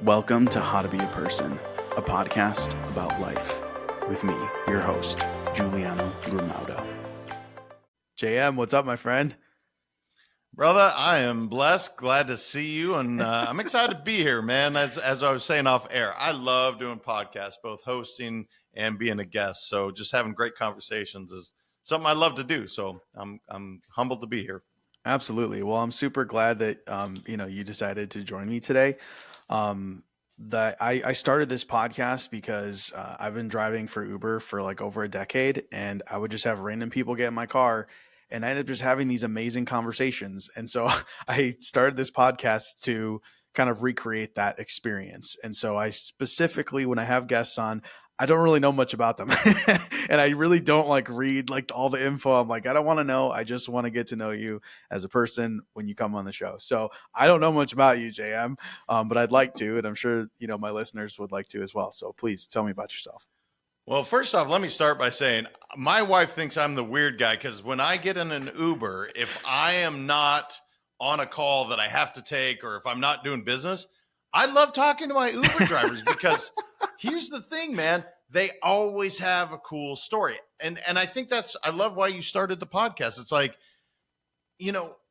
Welcome to How to Be a Person, a podcast about life with me, your host, Giuliano Grimaudo. JM, what's up, my friend? Brother, I am blessed, glad to see you, and I'm excited to be here, man. As I was saying off air, I love doing podcasts, both hosting and being a guest. So just having great conversations is something I love to do. So I'm humbled to be here. Absolutely. Well, I'm super glad that you decided to join me today. I started this podcast because I've been driving for Uber for like over a decade, and I would just have random people get in my car, and I ended up just having these amazing conversations. And so I started this podcast to kind of recreate that experience. And so I specifically, when I have guests on, I don't really know much about them. And I really don't like read like all the info. I'm like, I don't want to know. I just want to get to know you as a person when you come on the show. So I don't know much about you, JM, but I'd like to, and I'm sure, my listeners would like to as well. So please tell me about yourself. Well, first off, let me start by saying my wife thinks I'm the weird guy because when I get in an Uber, if I am not on a call that I have to take or if I'm not doing business, I love talking to my Uber drivers because here's the thing, man. They always have a cool story. And I think I love why you started the podcast. It's like,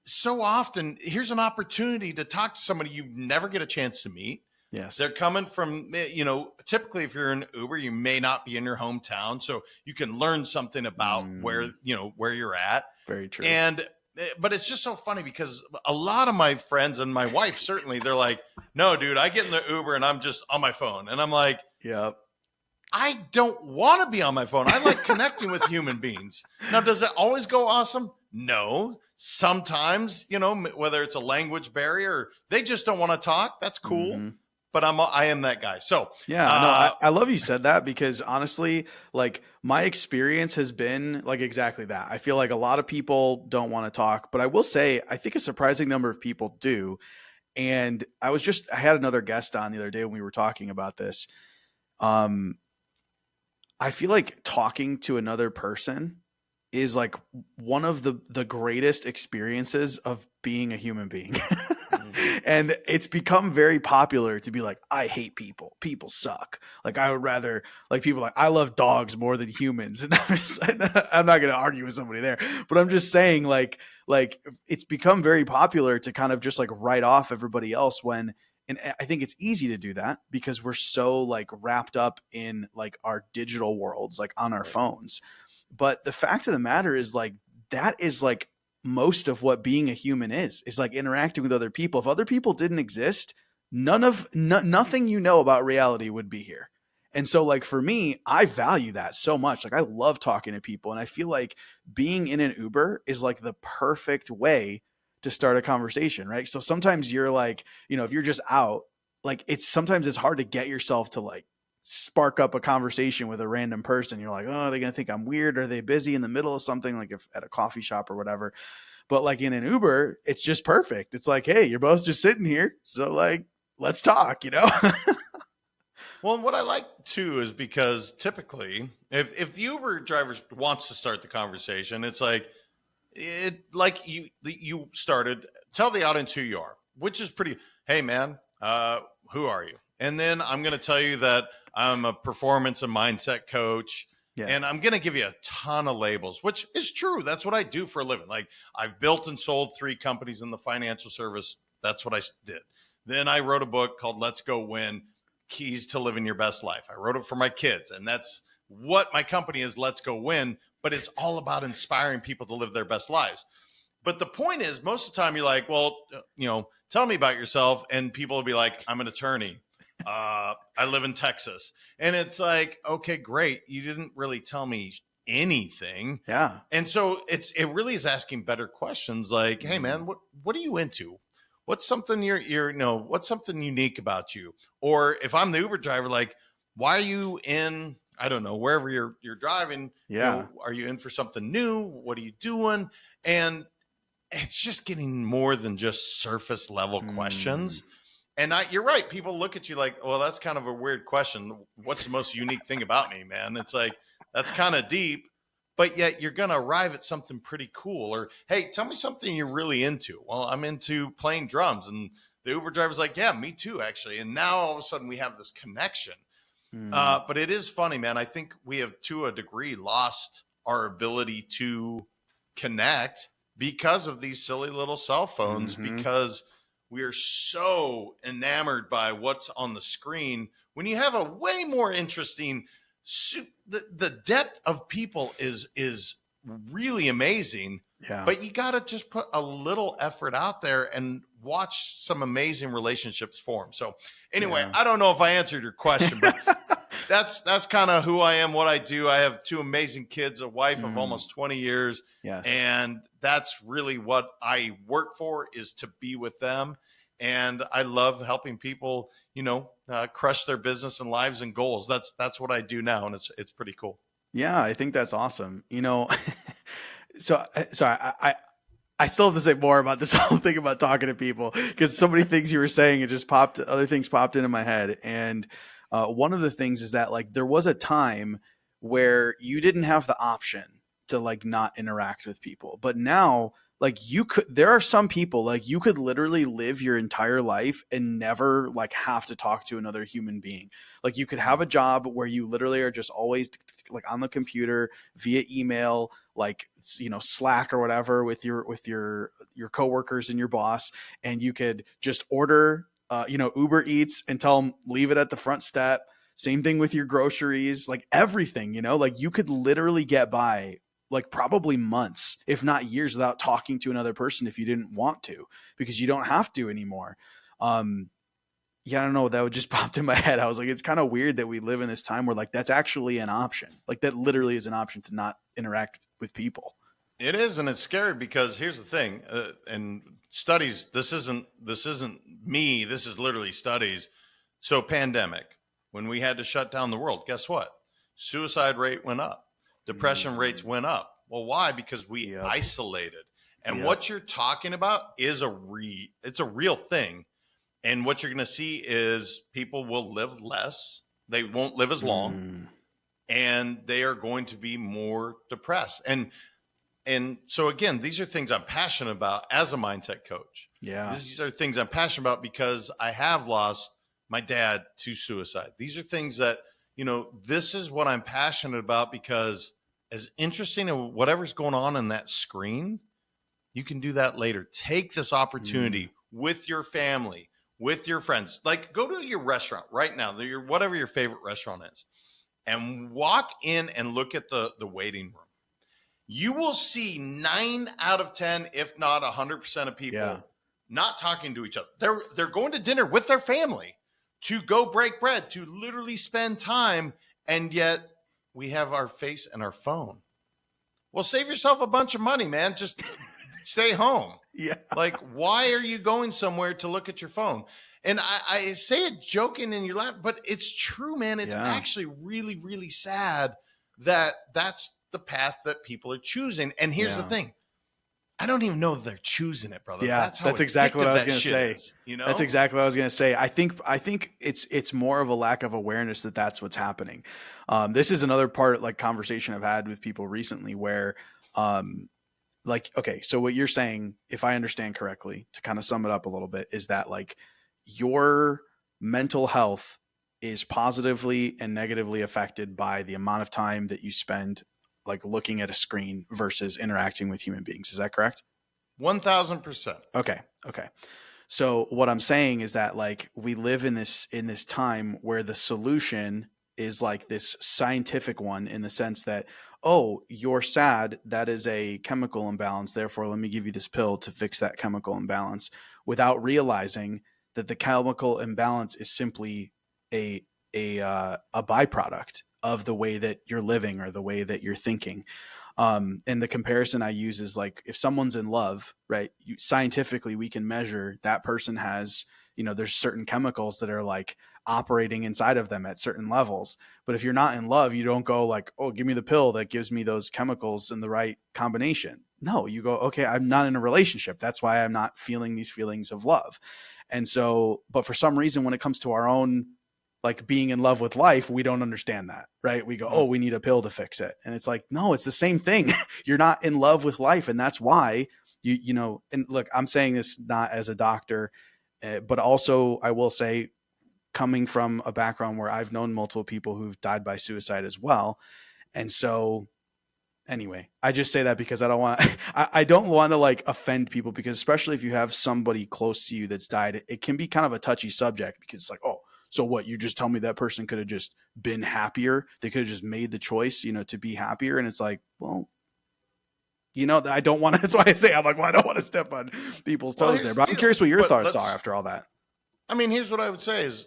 so often here's an opportunity to talk to somebody you never get a chance to meet. Yes. They're coming from, typically if you're in Uber, you may not be in your hometown. So you can learn something about where you're at. Very true. But it's just so funny because a lot of my friends and my wife, certainly, they're like, no, dude, I get in the Uber and I'm just on my phone. And I'm like, yep. I don't want to be on my phone. I like connecting with human beings. Now, does it always go awesome? No. Sometimes, whether it's a language barrier, they just don't want to talk. That's cool. Mm-hmm. But I am that guy. So yeah, I love you said that because honestly, like my experience has been like exactly that. I feel like a lot of people don't want to talk, but I will say I think a surprising number of people do. And I had another guest on the other day when we were talking about this. I feel like talking to another person is like one of the greatest experiences of being a human being. And it's become very popular to be like, I hate people. People suck. Like I would rather like people like I love dogs more than humans. And I'm not going to argue with somebody there, but I'm just saying like it's become very popular to kind of just like write off everybody else and I think it's easy to do that because we're so like wrapped up in like our digital worlds, like on our phones. But the fact of the matter is like, that is like most of what being a human is like interacting with other people. If other people didn't exist, nothing about reality would be here. And so like for me, I value that so much. Like I love talking to people, and I feel like being in an Uber is like the perfect way to start a conversation, right? So sometimes you're like, if you're just out, like sometimes it's hard to get yourself to like spark up a conversation with a random person. You're like, oh, are they going to think I'm weird? Are they busy in the middle of something, like if at a coffee shop or whatever? But like in an Uber, it's just perfect. It's like, hey, you're both just sitting here. So like, let's talk, Well, what I like too is because typically if the Uber driver wants to start the conversation, it's like, you started, tell the audience who you are, which is pretty, hey man, who are you? And then I'm going to tell you that I'm a performance and mindset coach. Yeah. And I'm going to give you a ton of labels, which is true. That's what I do for a living. Like I've built and sold 3 companies in the financial service. That's what I did. Then I wrote a book called Let's Go Win, Keys to Living Your Best Life. I wrote it for my kids. And that's what my company is, Let's Go Win. But it's all about inspiring people to live their best lives. But the point is, most of the time you're like, well, tell me about yourself. And people will be like, I'm an attorney. I live in Texas. And it's like, okay, great. You didn't really tell me anything. Yeah. And so it really is asking better questions like, hey man, what are you into? What's something what's something unique about you? Or if I'm the Uber driver, like, why are you in, I don't know, wherever you're driving? Yeah. Are you in for something new? What are you doing? And it's just getting more than just surface level questions. And you're right. People look at you like, well, that's kind of a weird question. What's the most unique thing about me, man? It's like, that's kind of deep, but yet you're going to arrive at something pretty cool. Or, hey, tell me something you're really into. Well, I'm into playing drums. And The Uber driver's like, yeah, me too, actually. And now all of a sudden we have this connection. But it is funny, man. I think we have, to a degree, lost our ability to connect because of these silly little cell phones, because we are so enamored by what's on the screen when you have a way more interesting the depth of people is really amazing. Yeah. But you got to just put a little effort out there and watch some amazing relationships form. So anyway, I don't know if I answered your question, but that's kind of who I am, what I do. I have 2 amazing kids, a wife of almost 20 years. Yes. And that's really what I work for, is to be with them. And I love helping people, crush their business and lives and goals. That's what I do now. And it's pretty cool. Yeah, I think that's awesome. So I still have to say more about this whole thing about talking to people, because so many things you were saying, other things popped into my head. And one of the things is that, like, there was a time where you didn't have the option to, like, not interact with people. But now, like, there are some people, like, you could literally live your entire life and never, like, have to talk to another human being. Like, you could have a job where you literally are just always, like, on the computer via email, like, Slack or whatever, with your coworkers and your boss, and you could just order Uber Eats and tell them leave it at the front step. Same thing with your groceries, like everything, like you could literally get by like probably months, if not years, without talking to another person if you didn't want to, because you don't have to anymore. Yeah, I don't know. That would just popped in my head. I was like, it's kind of weird that we live in this time where, like, that's actually an option. Like, that literally is an option to not interact with people. It is, and it's scary, because here's the thing, and studies. This isn't me. This is literally studies. So, pandemic, when we had to shut down the world, guess what? Suicide rate went up. Depression rates went up. Well, why? Because we isolated. And what you're talking about is it's a real thing. And what you're going to see is people will live less. They won't live as long. And they are going to be more depressed. And so, again, these are things I'm passionate about as a mindset coach. Yeah. These are things I'm passionate about because I have lost my dad to suicide. These are things that, this is what I'm passionate about, because as interesting as whatever's going on in that screen, you can do that later. Take this opportunity with your family, with your friends. Like, go to your restaurant right now, whatever your favorite restaurant is, and walk in and look at the waiting room. You will see 9 out of 10, if not 100% of people not talking to each other. They're going to dinner with their family to go break bread, to literally spend time, and yet we have our face and our phone. Well, save yourself a bunch of money, man. Just stay home. Yeah. Like, why are you going somewhere to look at your phone? And I say it joking and you laugh, but it's true, man. It's actually really, really sad that that's the path that people are choosing. And here's the thing. I don't even know if they're choosing it, brother. Yeah, that's exactly what I was going to say. That's exactly what I was going to say. I think it's more of a lack of awareness that that's what's happening. This is another part, like, conversation I've had with people recently where, like, okay, so what you're saying, if I understand correctly, to kind of sum it up a little bit, is that, like, your mental health is positively and negatively affected by the amount of time that you spend, like, looking at a screen versus interacting with human beings. Is that correct? 1,000%. Okay. So what I'm saying is that, like, we live in this time where the solution is, like, this scientific one, in the sense that, oh, you're sad, that is a chemical imbalance, therefore let me give you this pill to fix that chemical imbalance, without realizing that the chemical imbalance is simply a byproduct of the way that you're living or the way that you're thinking. And the comparison I use is, like, if someone's in love, right? Scientifically, we can measure that person has, there's certain chemicals that are, like, operating inside of them at certain levels. But if you're not in love, you don't go like, oh, give me the pill that gives me those chemicals in the right combination. No, you go, okay, I'm not in a relationship. That's why I'm not feeling these feelings of love. And so, but for some reason, when it comes to our own, like, being in love with life, we don't understand that, right? We go, oh, we need a pill to fix it. And it's like, no, it's the same thing. You're not in love with life. And that's why and look, I'm saying this not as a doctor, But also, I will say, coming from a background where I've known multiple people who've died by suicide as well. And so anyway, I just say that because I don't want to, I don't want to like offend people, because especially if you have somebody close to you that's died, it can be kind of a touchy subject, because it's like, oh, so what, you just tell me that person could have just been happier. They could have just made the choice, to be happier. And it's like, well, I don't want to, that's why I say, I'm like, well, I don't want to step on people's toes there, but I'm curious what your thoughts are after all that. I mean, here's what I would say is,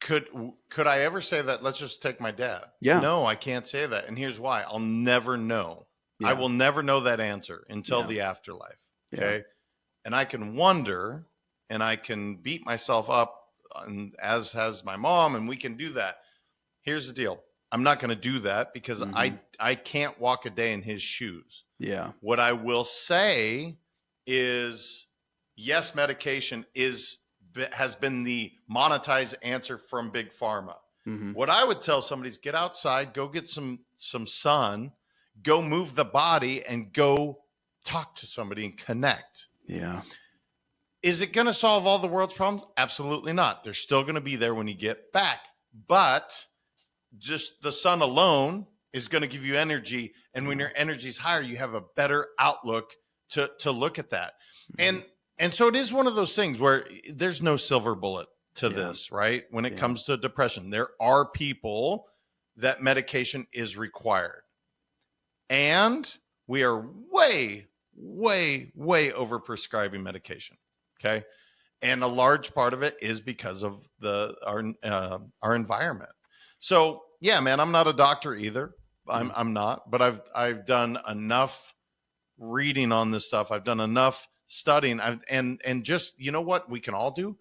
could I ever say that? Let's just take my dad. Yeah. No, I can't say that. And here's why. I'll never know. Yeah. I will never know that answer until the afterlife. Okay. Yeah. And I can wonder, and I can beat myself up, and as has my mom, and we can do that. Here's the deal. I'm not going to do that because I can't walk a day in his shoes. Yeah. What I will say is, yes, medication has been the monetized answer from Big Pharma. Mm-hmm. What I would tell somebody is get outside, go get some sun, go move the body, and go talk to somebody and connect. Yeah. Is it going to solve all the world's problems? Absolutely not. They're still going to be there when you get back. But just the sun alone is going to give you energy. And when your energy is higher, you have a better outlook to look at that. Mm-hmm. And so it is one of those things where there's no silver bullet to this, right? When it comes to depression, there are people that medication is required. And we are way, way, way over prescribing medication. Okay. And a large part of it is because of our environment. So yeah, man, I'm not a doctor either. I'm not, but I've done enough reading on this stuff. I've done enough studying, and just, you know what we can all do?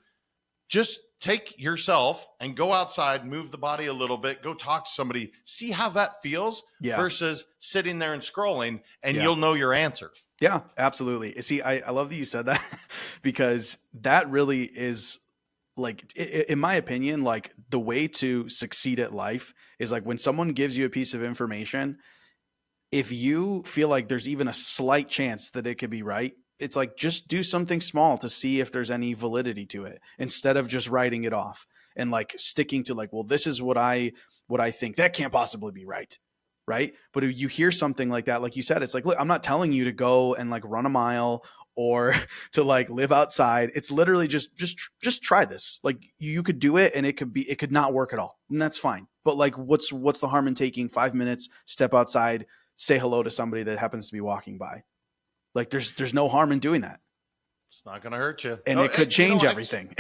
Just take yourself and go outside, move the body a little bit, go talk to somebody, see how that feels versus sitting there and scrolling, and you'll know your answer. Yeah, absolutely. See, I love that you said that because that really is, like, in my opinion, like the way to succeed at life is like when someone gives you a piece of information, if you feel like there's even a slight chance that it could be right, it's like, just do something small to see if there's any validity to it, instead of just writing it off and like sticking to like, well, this is what I think, that can't possibly be right. Right. But if you hear something like that, like you said, it's like, look, I'm not telling you to go and like run a mile or to like live outside. It's literally just try this. Like you could do it and it could not work at all. And that's fine. But like, what's the harm in taking 5 minutes, step outside, say hello to somebody that happens to be walking by? Like there's no harm in doing that. It's not going to hurt you. And it could change everything.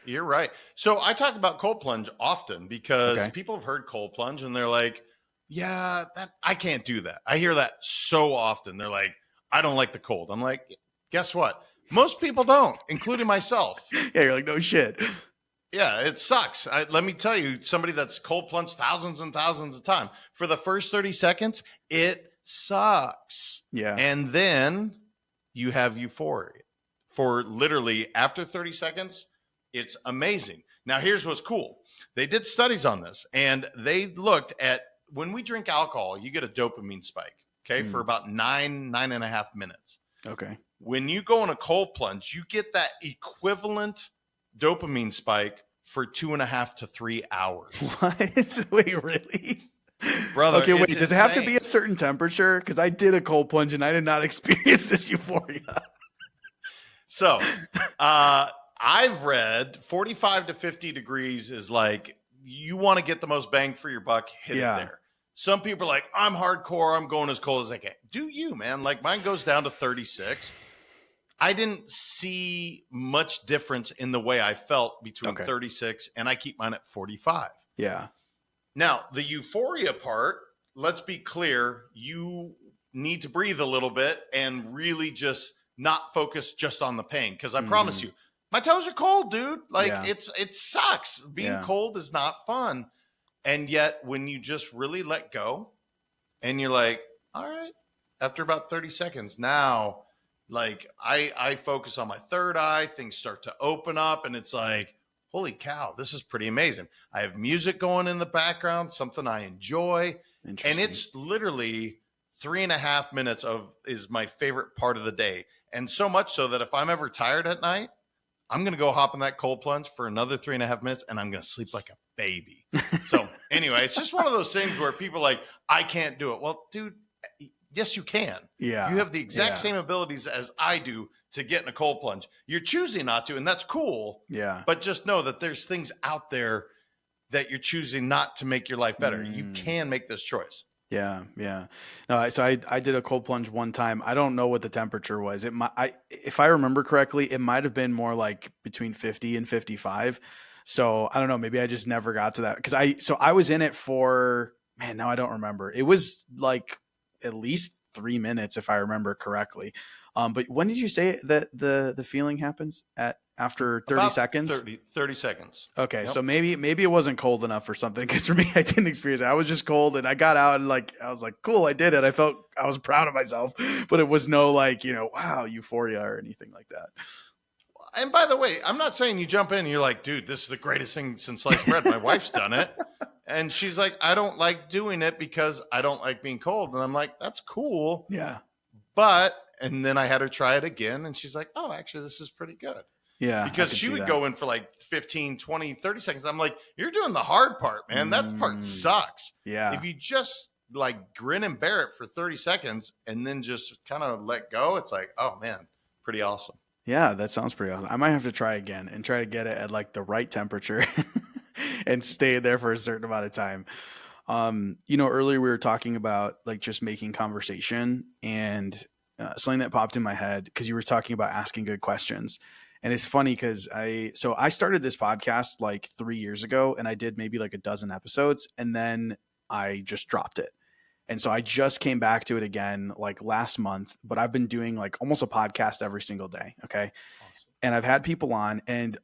You're right. So I talk about cold plunge often because people have heard cold plunge and they're like, yeah, I can't do that. I hear that so often. They're like, I don't like the cold. I'm like, guess what? Most people don't, including myself. Yeah, you're like, no shit. Yeah, it sucks. Let me tell you, somebody that's cold plunged thousands and thousands of times, for the first 30 seconds, it sucks. Yeah. And then you have euphoria. For literally after 30 seconds, it's amazing. Now, here's what's cool. They did studies on this, and they looked at, when we drink alcohol, you get a dopamine spike, for about 9.5 minutes. Okay. When you go in a cold plunge, you get that equivalent dopamine spike for 2.5 to 3 hours. What? Wait, really? Brother, okay, wait, does it have to be a certain temperature? Because I did a cold plunge and I did not experience this euphoria. So, I've read 45 to 50 degrees is like, you want to get the most bang for your buck, hit it there. Some people are like, I'm hardcore, I'm going as cold as I can. Do you, man? Like mine goes down to 36. I didn't see much difference in the way I felt between 36 and I keep mine at 45. Yeah. Now, the euphoria part, let's be clear, you need to breathe a little bit and really just not focus just on the pain. Because I promise you, my toes are cold, dude. Like it sucks. Being cold is not fun. And yet when you just really let go and you're like, all right, after about 30 seconds, now like I focus on my third eye, things start to open up and it's like, holy cow, this is pretty amazing. I have music going in the background, something I enjoy. And it's literally 3.5 minutes is my favorite part of the day. And so much so that if I'm ever tired at night, I'm going to go hop in that cold plunge for another 3.5 minutes and I'm going to sleep like a baby. So anyway, it's just one of those things where people are like, I can't do it. Well, dude, yes, you can. Yeah. You have the exact same abilities as I do to get in a cold plunge. You're choosing not to, and that's cool. Yeah. But just know that there's things out there that you're choosing not to make your life better. You can make this choice. Yeah. Yeah. No, so I did a cold plunge one time. I don't know what the temperature was. If I remember correctly, it might have been more like between 50 and 55. So I don't know. Maybe I just never got to that because I was in it for, man, now I don't remember. It was like at least 3 minutes if I remember correctly. But when did you say that the feeling happens after 30 About seconds? 30 seconds. Okay. Yep. So maybe it wasn't cold enough or something. Cause for me, I didn't experience it. I was just cold and I got out and I was like, cool, I did it. I was proud of myself, but it was no wow, euphoria or anything like that. And by the way, I'm not saying you jump in and you're like, dude, this is the greatest thing since sliced bread. My wife's done it. And she's like, I don't like doing it because I don't like being cold. And I'm like, that's cool. Yeah. And then I had her try it again. And she's like, oh, actually, this is pretty good. Yeah. Because she would go in for like 15, 20, 30 seconds. I'm like, you're doing the hard part, man. That part sucks. Yeah. If you just like grin and bear it for 30 seconds and then just kind of let go, it's like, oh, man, pretty awesome. Yeah, that sounds pretty awesome. I might have to try again and try to get it at like the right temperature and stay there for a certain amount of time. Earlier we were talking about like just making conversation and something that popped in my head because you were talking about asking good questions. And it's funny because I started this podcast like 3 years ago and I did maybe like a dozen episodes and then I just dropped it. And so I just came back to it again like last month, but I've been doing like almost a podcast every single day. Okay. Awesome. And I've had people on and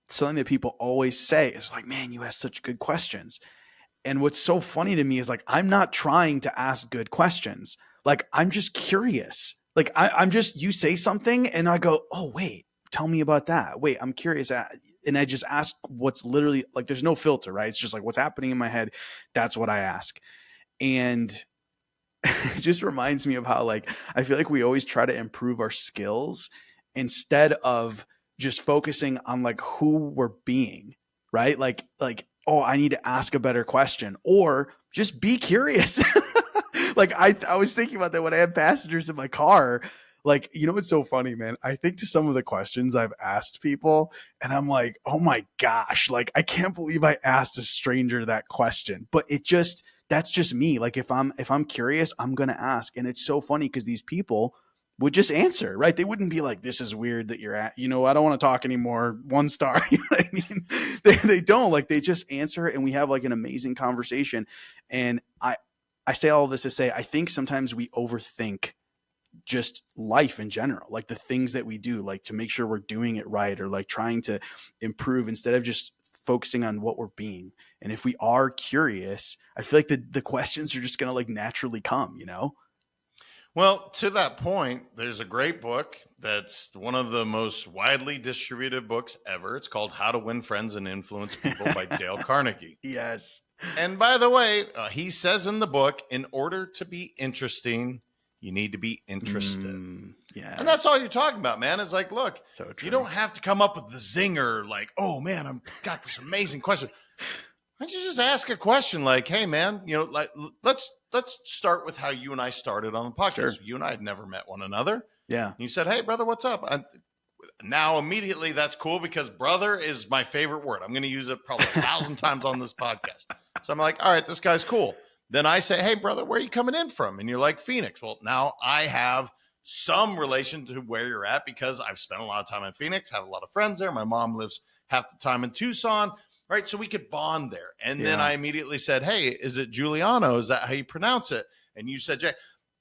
something that people always say is like, man, you ask such good questions. And what's so funny to me is like, I'm not trying to ask good questions. Like, I'm just curious. Like I'm just, you say something and I go, oh, wait, tell me about that. Wait, I'm curious. And I just ask what's literally like, there's no filter, right? It's just like what's happening in my head. That's what I ask. And it just reminds me of how like I feel like we always try to improve our skills instead of just focusing on like who we're being, right? Like oh, I need to ask a better question or just be curious. Like I was thinking about that when I had passengers in my car. Like, what's so funny, man? I think to some of the questions I've asked people and I'm like, oh my gosh, like I can't believe I asked a stranger that question, but that's just me. Like if I'm curious, I'm going to ask. And it's so funny because these people would just answer, right? They wouldn't be like, this is weird that you're at, I don't want to talk anymore. 1 star. You know what I mean? They don't like, they just answer and we have like an amazing conversation. And I say all this to say, I think sometimes we overthink just life in general, like the things that we do, like to make sure we're doing it right or like trying to improve instead of just focusing on what we're being. And if we are curious, I feel like the questions are just going to like naturally come, Well, to that point, there's a great book that's one of the most widely distributed books ever. It's called How to Win Friends and Influence People by Dale Carnegie. Yes. And by the way, he says in the book, in order to be interesting, you need to be interested. Yes. And that's all you're talking about, man. It's like, look, so true. You don't have to come up with the zinger like, oh, man, I've got this amazing question. Why don't you just ask a question like, hey, man, like let's start with how you and I started on the podcast. Sure. You and I had never met one another. Yeah. And you said, hey, brother, what's up? Now, immediately, that's cool because brother is my favorite word. I'm going to use it probably 1,000 times on this podcast. So I'm like, all right, this guy's cool. Then I say, hey, brother, where are you coming in from? And you're like, Phoenix. Well, now I have some relation to where you're at because I've spent a lot of time in Phoenix, have a lot of friends there. My mom lives half the time in Tucson, right? So we could bond there. And then I immediately said, hey, is it Giuliano? Is that how you pronounce it? And you said, Jay.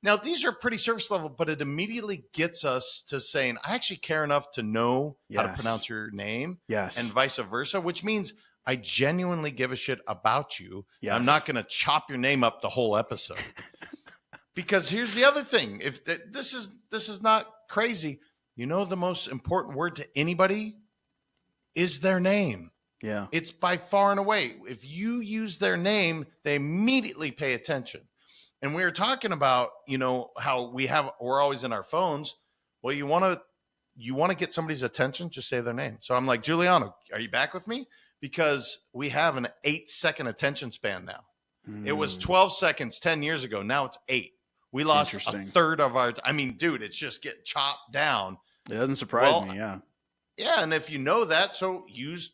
Now, these are pretty surface level, but it immediately gets us to saying, I actually care enough to know how to pronounce your name. Yes. And vice versa, which means I genuinely give a shit about you. Yes. I'm not going to chop your name up the whole episode. Because here's the other thing. If this is not crazy, the most important word to anybody is their name. Yeah. It's by far and away. If you use their name, they immediately pay attention. And we were talking about, how we're always in our phones. Well, you want to you want to get somebody's attention, just say their name. So I'm like, Giuliano, are you back with me? Because we have an 8-second attention span now. It was 12 seconds 10 years ago. Now it's 8. We lost a third of our, I mean, dude, it's just getting chopped down. It doesn't surprise me. Yeah. Yeah. And if you know that, so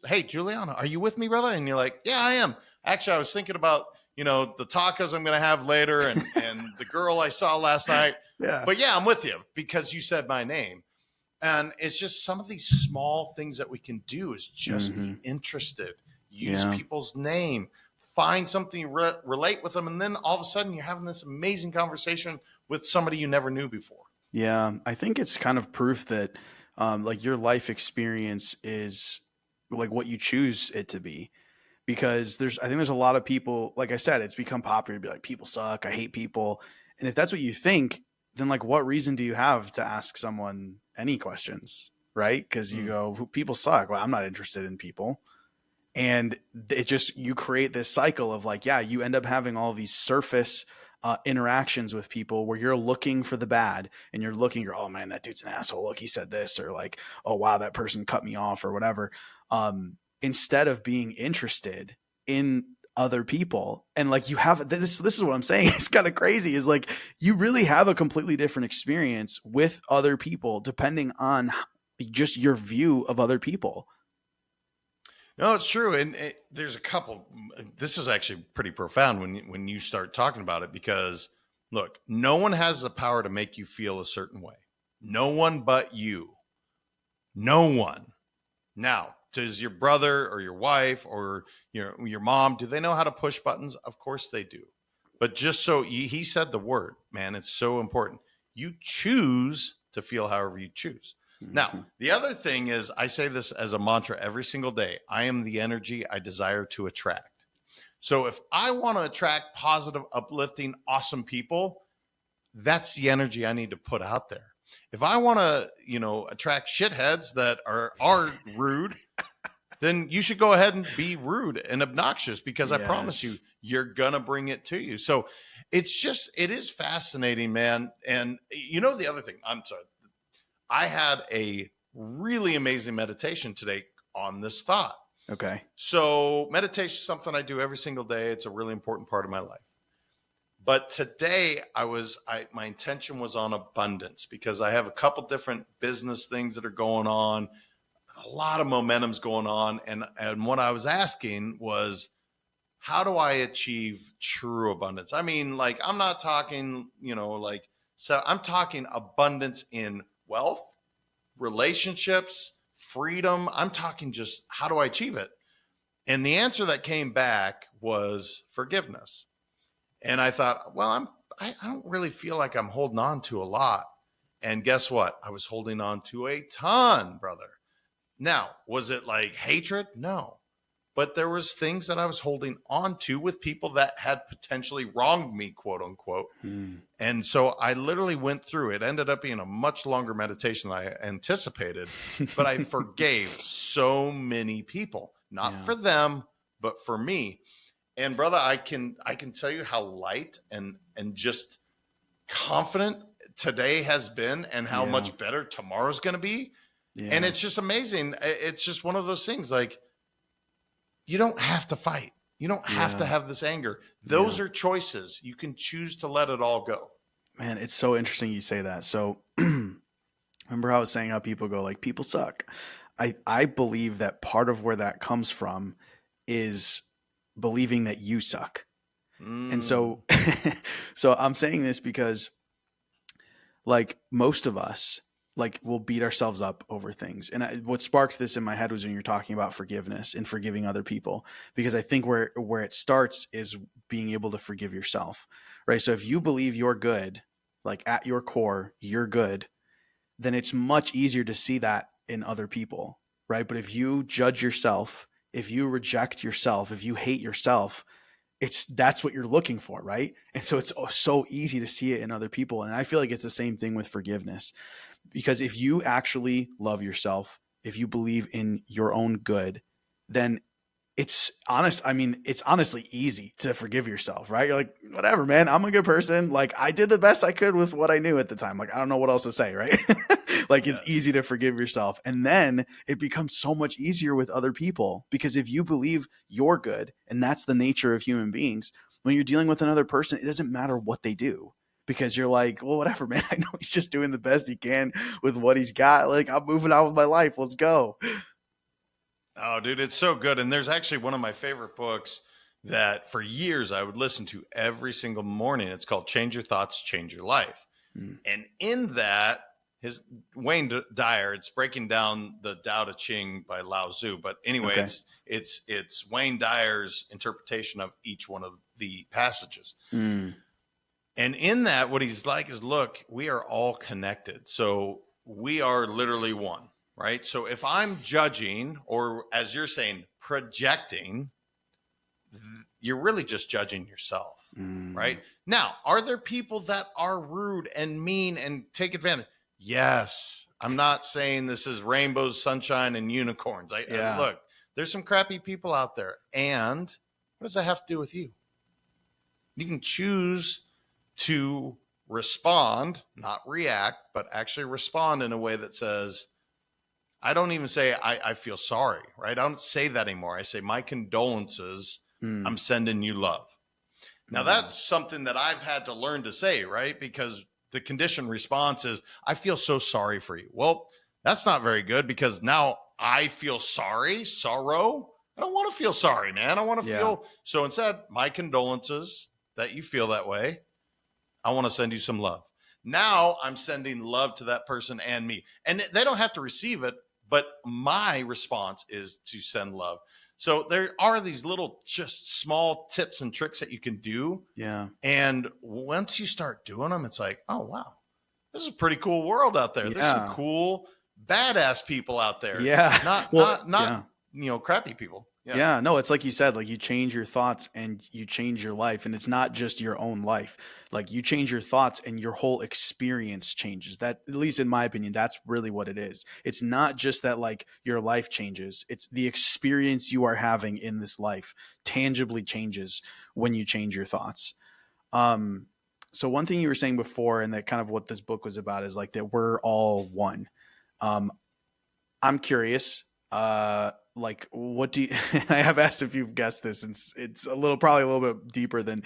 hey, Giuliano, are you with me, brother? And you're like, yeah, I am. Actually, I was thinking about, the tacos I'm going to have later and the girl I saw last night. Yeah. But yeah, I'm with you because you said my name. And it's just some of these small things that we can do is just be interested, use people's name, find something you relate with them. And then all of a sudden you're having this amazing conversation with somebody you never knew before. Yeah. I think it's kind of proof that like your life experience is like what you choose it to be. Because I think there's a lot of people, like I said, it's become popular to be like, people suck, I hate people. And if that's what you think, then like what reason do you have to ask someone any questions, right? Because you go, people suck. Well, I'm not interested in people. And you create this cycle of like, yeah, you end up having all these surface interactions with people where you're looking for the bad and you're oh man, that dude's an asshole. Look, he said this, or like, oh wow, that person cut me off or whatever. Instead of being interested in other people. And like you have this is what I'm saying. It's kind of crazy is like you really have a completely different experience with other people depending on just your view of other people. No, it's true. And there's a couple, this is actually pretty profound when you start talking about it, because look, no one has the power to make you feel a certain way. No one but you. No one. Now, does your brother or your wife or your mom, do they know how to push buttons? Of course they do. But just so he said the word, man, it's so important. You choose to feel however you choose. Now, the other thing is, I say this as a mantra every single day. I am the energy I desire to attract. So if I want to attract positive, uplifting, awesome people, that's the energy I need to put out there. If I want to, attract shitheads that are rude, then you should go ahead and be rude and obnoxious, because I promise you, you're going to bring it to you. So it is fascinating, man. And the other thing, I'm sorry, I had a really amazing meditation today on this thought. Okay. So meditation is something I do every single day. It's a really important part of my life. But today my intention was on abundance, because I have a couple different business things that are going on. A lot of momentum's going on. And what I was asking was, how do I achieve true abundance? I mean, like, I'm not talking, so I'm talking abundance in wealth, relationships, freedom. I'm talking just how do I achieve it? And the answer that came back was forgiveness. And I thought, well, I don't really feel like I'm holding on to a lot. And guess what? I was holding on to a ton, brother. Now, was it like hatred? No. But there was things that I was holding on to with people that had potentially wronged me, quote unquote. And so I literally went through it. Ended up being a much longer meditation than I anticipated, but I forgave so many people, not for them, but for me. And brother, I can tell you how light and just confident today has been, and how much better tomorrow's going to be. Yeah. And it's just amazing. It's just one of those things, like, you don't have to fight. You don't have to have this anger. Those are choices. You can choose to let it all go. Man, it's so interesting you say that. So remember how I was saying how people go like, people suck. I believe that part of where that comes from is believing that you suck. And so, so I'm saying this because like most of us, like we'll beat ourselves up over things. And what sparked this in my head was when you're talking about forgiveness and forgiving other people, because I think where it starts is being able to forgive yourself, right? So if you believe you're good, like at your core, you're good, then it's much easier to see that in other people, right? But if you judge yourself, if you reject yourself, if you hate yourself, that's what you're looking for, right? And so it's so easy to see it in other people. And I feel like it's the same thing with forgiveness. Because if you actually love yourself, if you believe in your own good, then it's honest. I mean, it's honestly easy to forgive yourself, right? You're like, whatever, man, I'm a good person. Like I did the best I could with what I knew at the time. Like, I don't know what else to say, right? Like it's easy to forgive yourself. And then it becomes so much easier with other people, because if you believe you're good, and that's the nature of human beings, when you're dealing with another person, it doesn't matter what they do, because you're like, well, whatever, man. I know he's just doing the best he can with what he's got. Like, I'm moving on with my life. Let's go. Oh, dude, it's so good. And there's actually one of my favorite books that for years I would listen to every single morning. It's called Change Your Thoughts, Change Your Life. And in that, Wayne Dyer, it's breaking down the Tao Te Ching by Lao Tzu. But anyway, it's Wayne Dyer's interpretation of each one of the passages. And in that, what he's like is, look, we are all connected. So we are literally one, right? So if I'm judging, or as you're saying, projecting, you're really just judging yourself, right? Now, are there people that are rude and mean and take advantage? Yes. I'm not saying this is rainbows, sunshine, and unicorns. Look, there's some crappy people out there. And what does that have to do with you? You can choose to respond, not react, but actually respond in a way that says, I don't even say I feel sorry, right? I don't say that anymore. I say, my condolences. I'm sending you love. Now, that's something that I've had to learn to say, right? Because the conditioned response is, I feel so sorry for you. Well, that's not very good, because now I feel sorrow. I don't want to feel sorry, man. I want to feel. So instead, my condolences that you feel that way. I want to send you some love. Now I'm sending love to that person and me. And they don't have to receive it, but my response is to send love. So there are these little, just small tips and tricks that you can do. Yeah. And once you start doing them, it's like, oh, wow, this is a pretty cool world out there. There's some cool, badass people out there. Yeah. Not crappy people. Yeah, no, it's like you said, like you change your thoughts and you change your life, and it's not just your own life. Like you change your thoughts and your whole experience changes. That, at least in my opinion, that's really what it is. It's not just that like your life changes. It's the experience you are having in this life tangibly changes when you change your thoughts. So one thing you were saying before, and that kind of what this book was about, is like that we're all one. I'm curious, like what do you, I have asked if you've guessed this, and it's probably a little bit deeper than,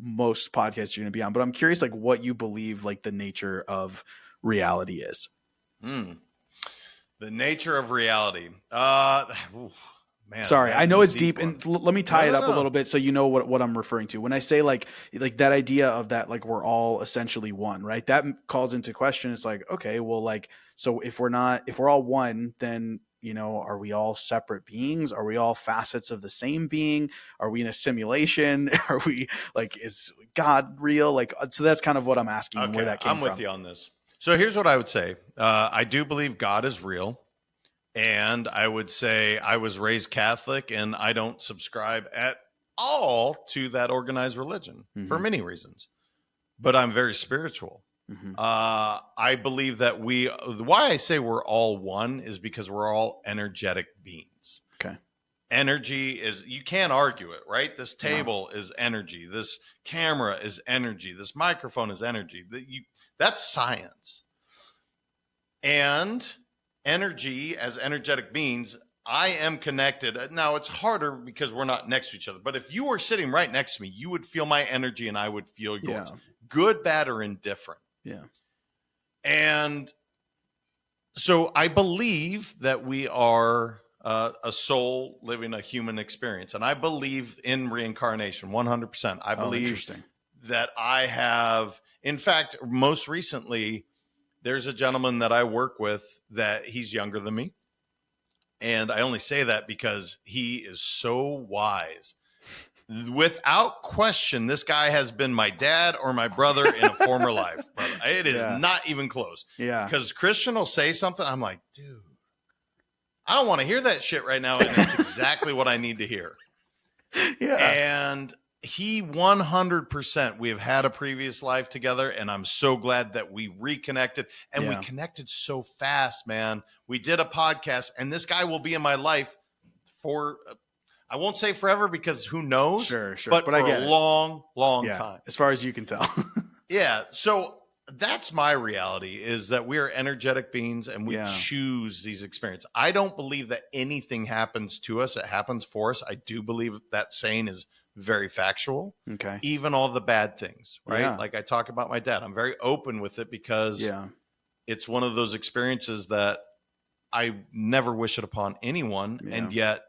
most podcasts you're going to be on, but I'm curious, like what you believe, like the nature of reality is. The nature of reality. Man, sorry, I know it's deep, and let me tie it up a little bit so you know what I'm referring to when I say like that idea of that, like we're all essentially one, right? That calls into question. It's like, okay, well, like, so if we're all one, then are we all separate beings? Are we all facets of the same being? Are we in a simulation? Are we like, is God real? Like, so that's kind of what I'm asking, where that came from. I'm with you on this. So here's what I would say. I do believe God is real. And I would say I was raised Catholic, and I don't subscribe at all to that organized religion for many reasons. But I'm very spiritual. I believe that why I say we're all one is because we're all energetic beings. Okay. Energy is, you can't argue it, right? This table is energy. This camera is energy. This microphone is energy. That's science. And energy, as energetic beings, I am connected. Now, it's harder because we're not next to each other. But if you were sitting right next to me, you would feel my energy and I would feel yours. Yeah. Good, bad, or indifferent. Yeah. And so I believe that we are a soul living a human experience. And I believe in reincarnation 100%. I believe that I have, in fact, most recently, there's a gentleman that I work with that he's younger than me. And I only say that because he is so wise. Without question, this guy has been my dad or my brother in a former life. Brother. It is not even close. Yeah. Because Christian will say something. I'm like, dude, I don't want to hear that shit right now. And it's exactly what I need to hear. Yeah. And he 100%, we have had a previous life together, and I'm so glad that we reconnected, and we connected so fast, man. We did a podcast, and this guy will be in my life for, I won't say forever because who knows? Sure. But for a long time. As far as you can tell. Yeah. So that's my reality, is that we are energetic beings and we choose these experiences. I don't believe that anything happens to us. It happens for us. I do believe that saying is very factual. Okay. Even all the bad things, right? Yeah. Like I talk about my dad. I'm very open with it because it's one of those experiences that I never wish it upon anyone. Yeah. And yet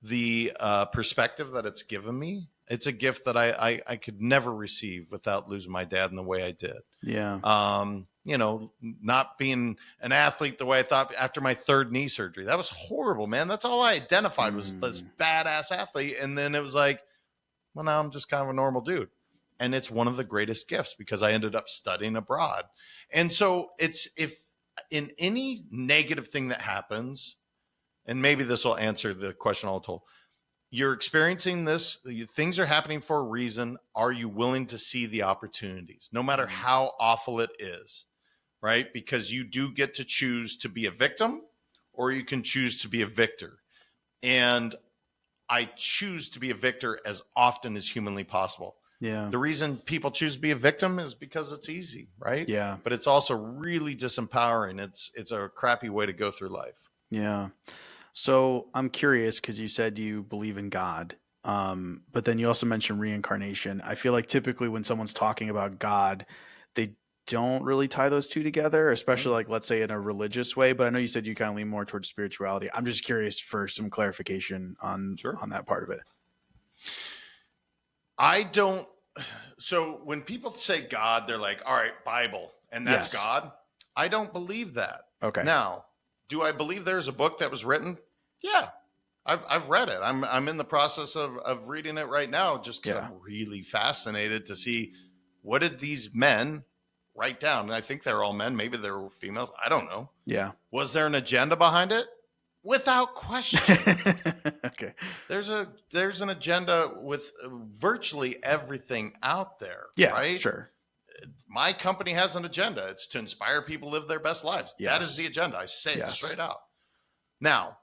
the perspective that it's given me, it's a gift that I could never receive without losing my dad in the way I did. Yeah. You know, not being an athlete the way I thought after my third knee surgery. That was horrible, man. That's all I identified was this badass athlete. And then it was like, well, now I'm just kind of a normal dude. And it's one of the greatest gifts because I ended up studying abroad. And so it's, if in any negative thing that happens, and maybe this will answer the question all told, you're experiencing this, things are happening for a reason. Are you willing to see the opportunities, no matter how awful it is, right? Because you do get to choose to be a victim or you can choose to be a victor. And I choose to be a victor as often as humanly possible. Yeah. The reason people choose to be a victim is because it's easy, right? Yeah. But it's also really disempowering. It's a crappy way to go through life. Yeah. So I'm curious because you said you believe in God, but then you also mentioned reincarnation. I feel like typically when someone's talking about God, they don't really tie those two together, especially like, let's say in a religious way. But I know you said you kind of lean more towards spirituality. I'm just curious for some clarification on that part of it. I don't. So when people say God, they're like, all right, Bible, and that's God. I don't believe that. Okay. Now, do I believe there's a book that was written? Yeah, I've read it. I'm in the process of reading it right now, just because I'm really fascinated to see what did these men write down. And I think they're all men. Maybe they're females. I don't know. Yeah. Was there an agenda behind it? Without question. Okay. There's an agenda with virtually everything out there. Yeah. Right? Sure. My company has an agenda. It's to inspire people to live their best lives. That is the agenda. I say it straight out. Now,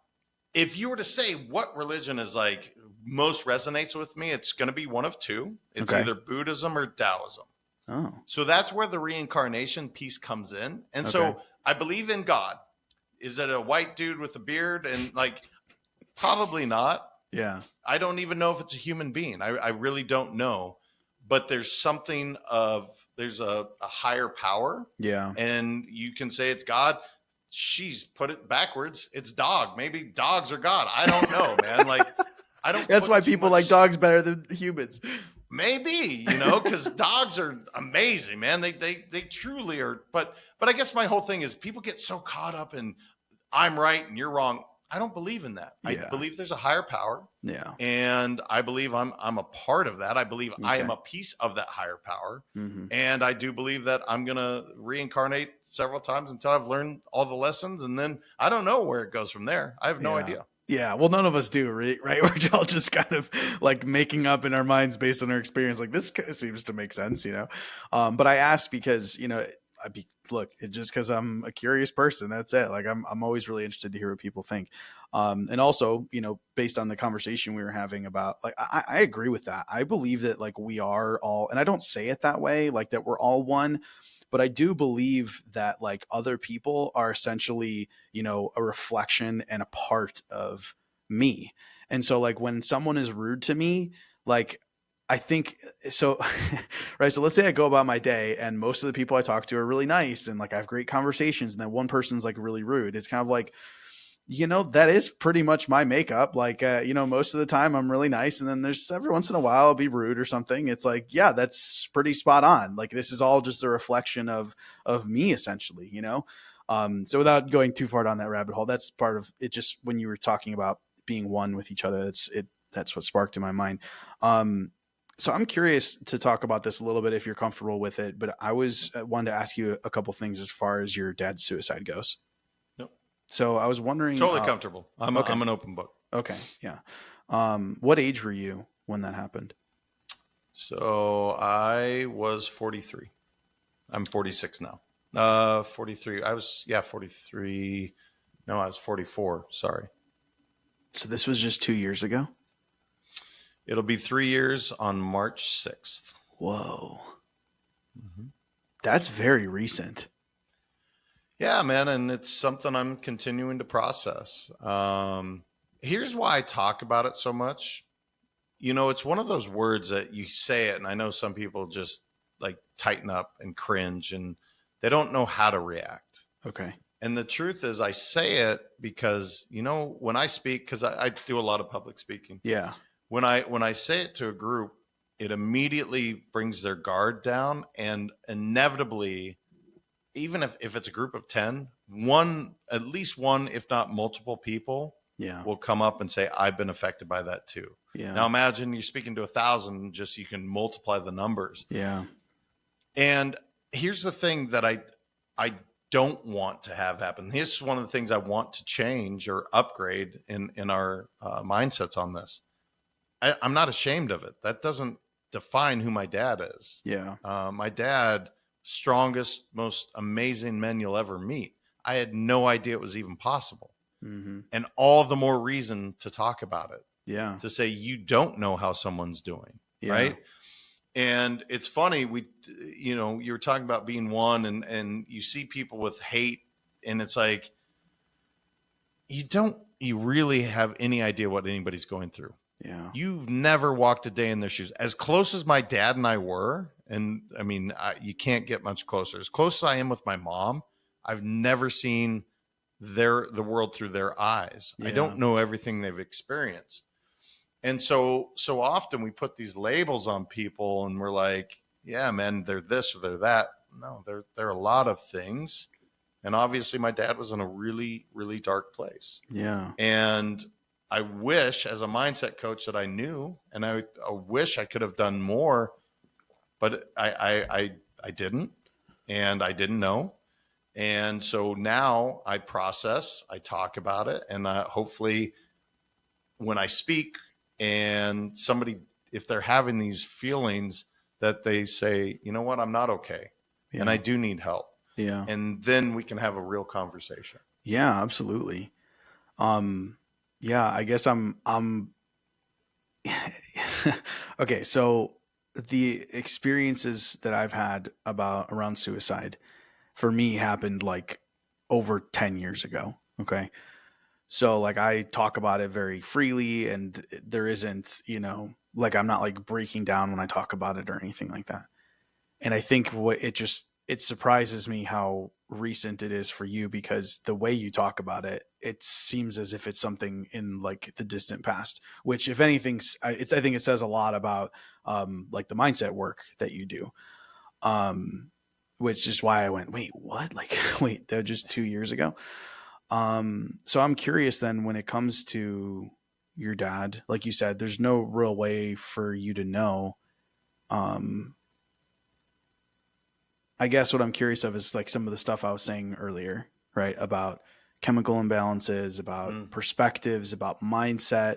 if you were to say what religion is like most resonates with me, it's going to be one of two. It's either Buddhism or Taoism. Oh. So that's where the reincarnation piece comes in. And so I believe in God. Is it a white dude with a beard? And like, probably not. Yeah. I don't even know if it's a human being. I really don't know. But there's something of, there's a higher power. Yeah. And you can say it's God. She's put it backwards. It's dog. Maybe dogs are God. I don't know, man. Like, I don't. That's why people like dogs better than humans. Maybe, because dogs are amazing, man. They truly are. But I guess my whole thing is people get so caught up in I'm right and you're wrong. I don't believe in that. I believe there's a higher power. Yeah. And I believe I'm a part of that. I believe I am a piece of that higher power. Mm-hmm. And I do believe that I'm going to reincarnate several times until I've learned all the lessons. And then I don't know where it goes from there. I have no idea. Yeah. Well, none of us do, right? We're all just kind of like making up in our minds based on our experience. Like this seems to make sense, But I ask because, look, it's just because I'm a curious person. That's it. Like I'm always really interested to hear what people think. And also, based on the conversation we were having about, like, I agree with that. I believe that like we are all, and I don't say it that way, like that we're all one, but I do believe that like other people are essentially, a reflection and a part of me. And so like when someone is rude to me, like, I think so, right? So let's say I go about my day and most of the people I talk to are really nice and like I have great conversations, and then one person's like really rude. It's kind of like, that is pretty much my makeup. Like, most of the time I'm really nice, and then there's every once in a while I'll be rude or something. It's like, yeah, that's pretty spot on. Like this is all just a reflection of me essentially, So without going too far down that rabbit hole, that's part of it. Just when you were talking about being one with each other, that's what sparked in my mind. So I'm curious to talk about this a little bit if you're comfortable with it, but I wanted to ask you a couple things as far as your dad's suicide goes. Nope. So I was wondering. Totally comfortable. I'm an open book. Okay. Yeah. What age were you when that happened? So I was 43. I'm 46 now. 43. I was 43. No, I was 44. Sorry. So this was just 2 years ago? It'll be 3 years on March 6th. Whoa. Mm-hmm. That's very recent. Yeah, man. And it's something I'm continuing to process. Here's why I talk about it so much. It's one of those words that you say it, and I know some people just like tighten up and cringe and they don't know how to react. Okay. And the truth is, I say it because, when I speak, because I do a lot of public speaking. Yeah. When I say it to a group, it immediately brings their guard down, and inevitably, even if it's a group of 10, at least one, if not multiple people, Yeah. will come up and say, I've been affected by that too. Yeah. Now imagine you're speaking to 1,000, just you can multiply the numbers. Yeah. And here's the thing that I don't want to have happen. Here's one of the things I want to change or upgrade in our mindsets on this. I'm not ashamed of it. That doesn't define who my dad is. Yeah. My dad, strongest, most amazing men you'll ever meet. I had no idea it was even possible. Mm-hmm. And all the more reason to talk about it. Yeah. To say you don't know how someone's doing. Yeah. Right. And it's funny, you were talking about being one, and you see people with hate, and it's like, you really have any idea what anybody's going through. Yeah. You've never walked a day in their shoes. As close as my dad and I were, and I mean, you can't get much closer. As close as I am with my mom, I've never seen the world through their eyes. Yeah. I don't know everything they've experienced. And so often we put these labels on people and we're like, yeah, man, they're this or they're that. No, they're a lot of things. And obviously my dad was in a really, really dark place. Yeah. And I wish as a mindset coach that I knew, and I wish I could have done more, but I didn't, and I didn't know. And so now I process, I talk about it, and hopefully when I speak and somebody, if they're having these feelings, that they say, you know what, I'm not okay. Yeah. And I do need help. Yeah. And then we can have a real conversation. Yeah, absolutely. Yeah, I guess I'm okay, so the experiences that I've had around suicide for me happened like over 10 years ago. Okay. So like I talk about it very freely, and there isn't, like I'm not like breaking down when I talk about it or anything like that. And I think it surprises me how recent it is for you, because the way you talk about it, it seems as if it's something in like the distant past, which if anything, I think it says a lot about like the mindset work that you do. Which is why I went, wait, what? Like, wait, they're just 2 years ago. So I'm curious then, when it comes to your dad, like you said, there's no real way for you to know. I guess what I'm curious of is like some of the stuff I was saying earlier, right? About chemical imbalances, about perspectives, about mindset.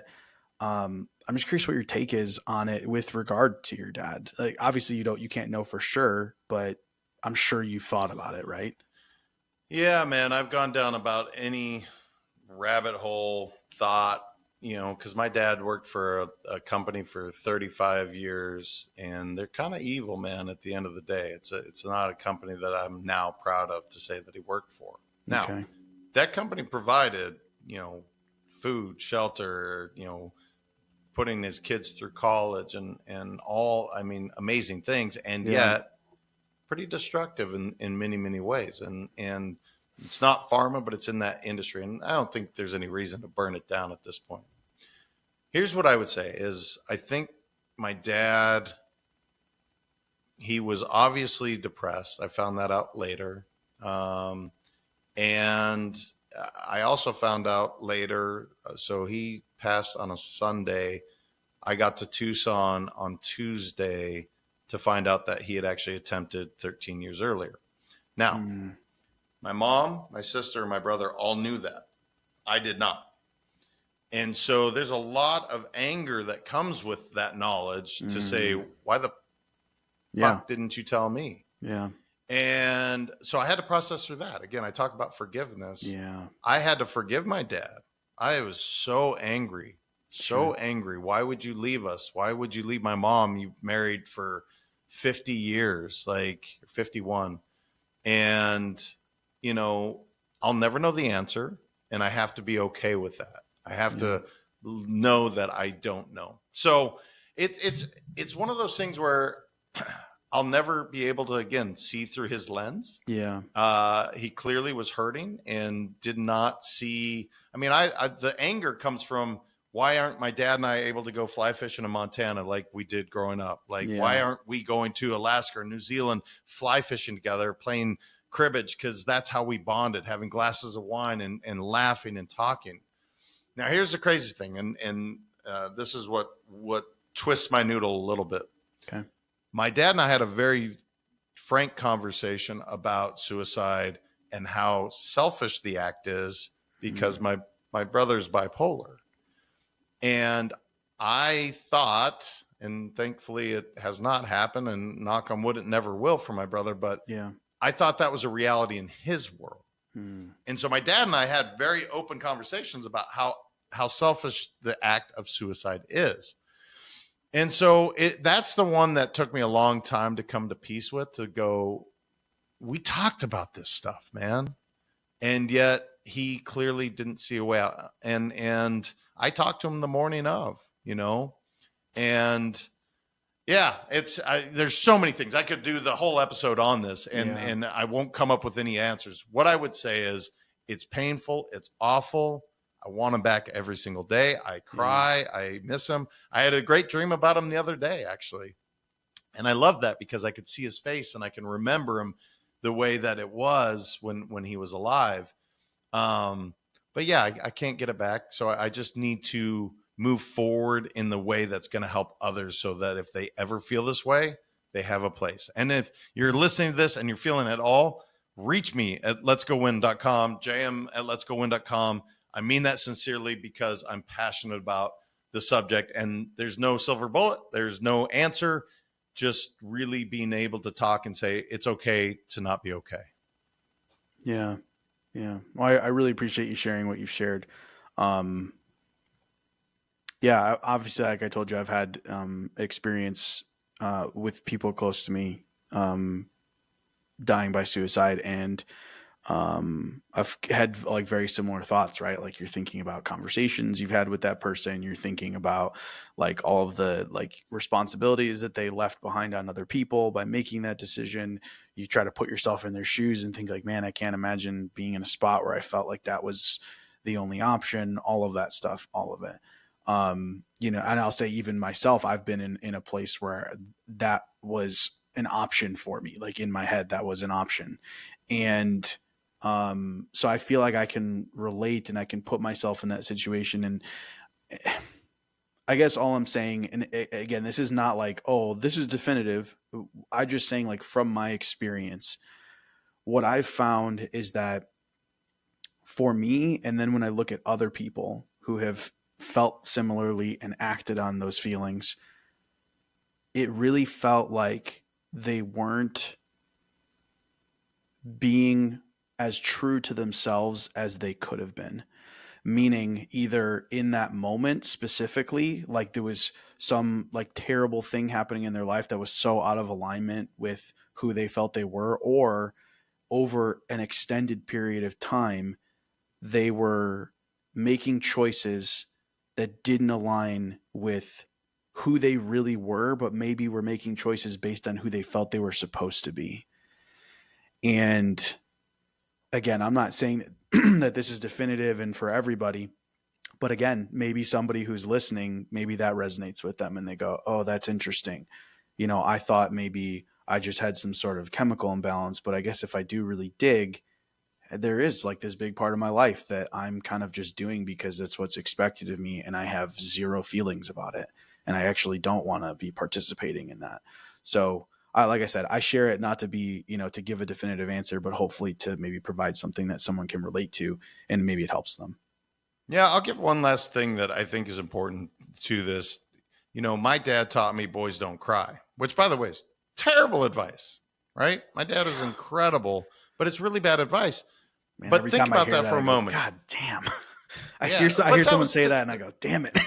I'm just curious what your take is on it with regard to your dad. Like, obviously you can't know for sure, but I'm sure you've thought about it, right? Yeah, man, I've gone down about any rabbit hole thought, because my dad worked for a company for 35 years, and they're kind of evil, man, at the end of the day. It's not a company that I'm now proud of to say that he worked for. Now, Okay. that company provided, food, shelter, putting his kids through college and all, I mean, amazing things. And yet pretty destructive in many, many ways. And it's not pharma, but it's in that industry. And I don't think there's any reason to burn it down at this point. Here's what I would say is, I think my dad, he was obviously depressed. I found that out later. And I also found out later, so he passed on a Sunday. I got to Tucson on Tuesday to find out that he had actually attempted 13 years earlier. Now, my mom, my sister, and my brother all knew that. I did not. And so there's a lot of anger that comes with that knowledge to say, why the fuck didn't you tell me? Yeah. And so I had to process through that. Again, I talk about forgiveness. Yeah. I had to forgive my dad. I was so angry. So angry. Why would you leave us? Why would you leave my mom? You married for 50 years, like 51. And, you know, I'll never know the answer, and I have to be okay with that. I have to know that I don't know. So it's one of those things where I'll never be able to, again, see through his lens. Yeah. He clearly was hurting and did not see. I mean, I the anger comes from, why aren't my dad and I able to go fly fishing in Montana like we did growing up? Like, why aren't we going to Alaska or New Zealand, fly fishing together, playing cribbage? Because that's how we bonded, having glasses of wine and laughing and talking. Now, here's the crazy thing, and this is what twists my noodle a little bit. Okay. My dad and I had a very frank conversation about suicide and how selfish the act is, because my brother's bipolar. And I thought, and thankfully it has not happened, and knock on wood, it never will for my brother, but I thought that was a reality in his world. And so my dad and I had very open conversations about how selfish the act of suicide is. And so that's the one that took me a long time to come to peace with, to go, we talked about this stuff, man. And yet he clearly didn't see a way out. And I talked to him the morning of, you know, and yeah, there's so many things. I could do the whole episode on this, and I won't come up with any answers. What I would say is, it's painful. It's awful. I want him back every single day. I cry. I miss him. I had a great dream about him the other day, actually. And I love that because I could see his face and I can remember him the way that it was when he was alive. But yeah, I can't get it back. So I just need to move forward in the way that's going to help others, so that if they ever feel this way, they have a place. And if you're listening to this and you're feeling it all, reach me at letsgowin.com, jm at letsgowin.com. I mean that sincerely, because I'm passionate about the subject, and there's no silver bullet. There's no answer. Just really being able to talk and say, it's okay to not be okay. Yeah. Yeah. Well, I really appreciate you sharing what you've shared. Yeah, obviously, like I told you, I've had experience with people close to me dying by suicide, and I've had like very similar thoughts, right? Like, you're thinking about conversations you've had with that person. You're thinking about like all of the like responsibilities that they left behind on other people by making that decision. You try to put yourself in their shoes and think like, man, I can't imagine being in a spot where I felt like that was the only option, all of that stuff, all of it. You know, and I'll say even myself, I've been in a place where that was an option for me. Like in my head, that was an option. And, so I feel like I can relate and I can put myself in that situation. And I guess all I'm saying, and again, this is not like, oh, this is definitive. I'm just saying, like, from my experience, what I've found is that for me, and then when I look at other people who have felt similarly and acted on those feelings, it really felt like they weren't being as true to themselves as they could have been. Meaning, either in that moment specifically, like there was some like terrible thing happening in their life that was so out of alignment with who they felt they were, or over an extended period of time, they were making choices that didn't align with who they really were, but maybe were making choices based on who they felt they were supposed to be. And again, I'm not saying that this is definitive and for everybody, but again, maybe somebody who's listening, maybe that resonates with them and they go, oh, that's interesting. You know, I thought maybe I just had some sort of chemical imbalance, but I guess if I do really dig, there is like this big part of my life that I'm kind of just doing because that's what's expected of me, and I have zero feelings about it. And I actually don't want to be participating in that. So like I said, I share it not to be, you know, to give a definitive answer, but hopefully to maybe provide something that someone can relate to and maybe it helps them. Yeah, I'll give one last thing that I think is important to this. You know, my dad taught me boys don't cry, which, by the way, is terrible advice, right? My dad is incredible, but it's really bad advice. Man, but think about that for a moment. God damn. I hear someone say that and I go, damn it.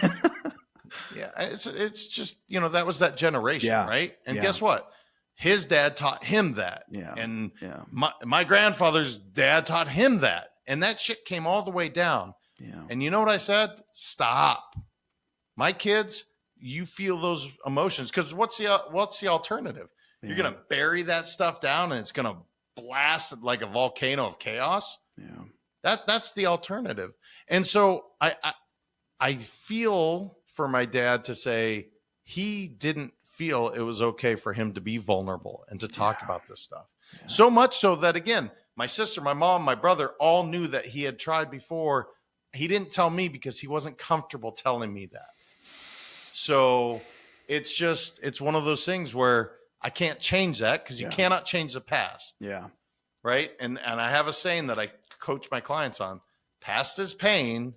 Yeah, it's just, you know, that was that generation, right? And guess what? his dad taught him that. Yeah. And Yeah. my grandfather's dad taught him that. And that shit came all the way down. Yeah. And you know what I said? Stop. My kids, you feel those emotions, because what's the alternative? Yeah. You're gonna bury that stuff down and it's gonna blast like a volcano of chaos. Yeah. That's the alternative. And so I feel for my dad to say he didn't feel it was okay for him to be vulnerable and to talk about this stuff. Yeah. So much so that, again, my sister, my mom, my brother all knew that he had tried before. He didn't tell me because he wasn't comfortable telling me that. So it's one of those things where I can't change that, because you cannot change the past. Yeah. Right. And I have a saying that I coach my clients on: past is pain,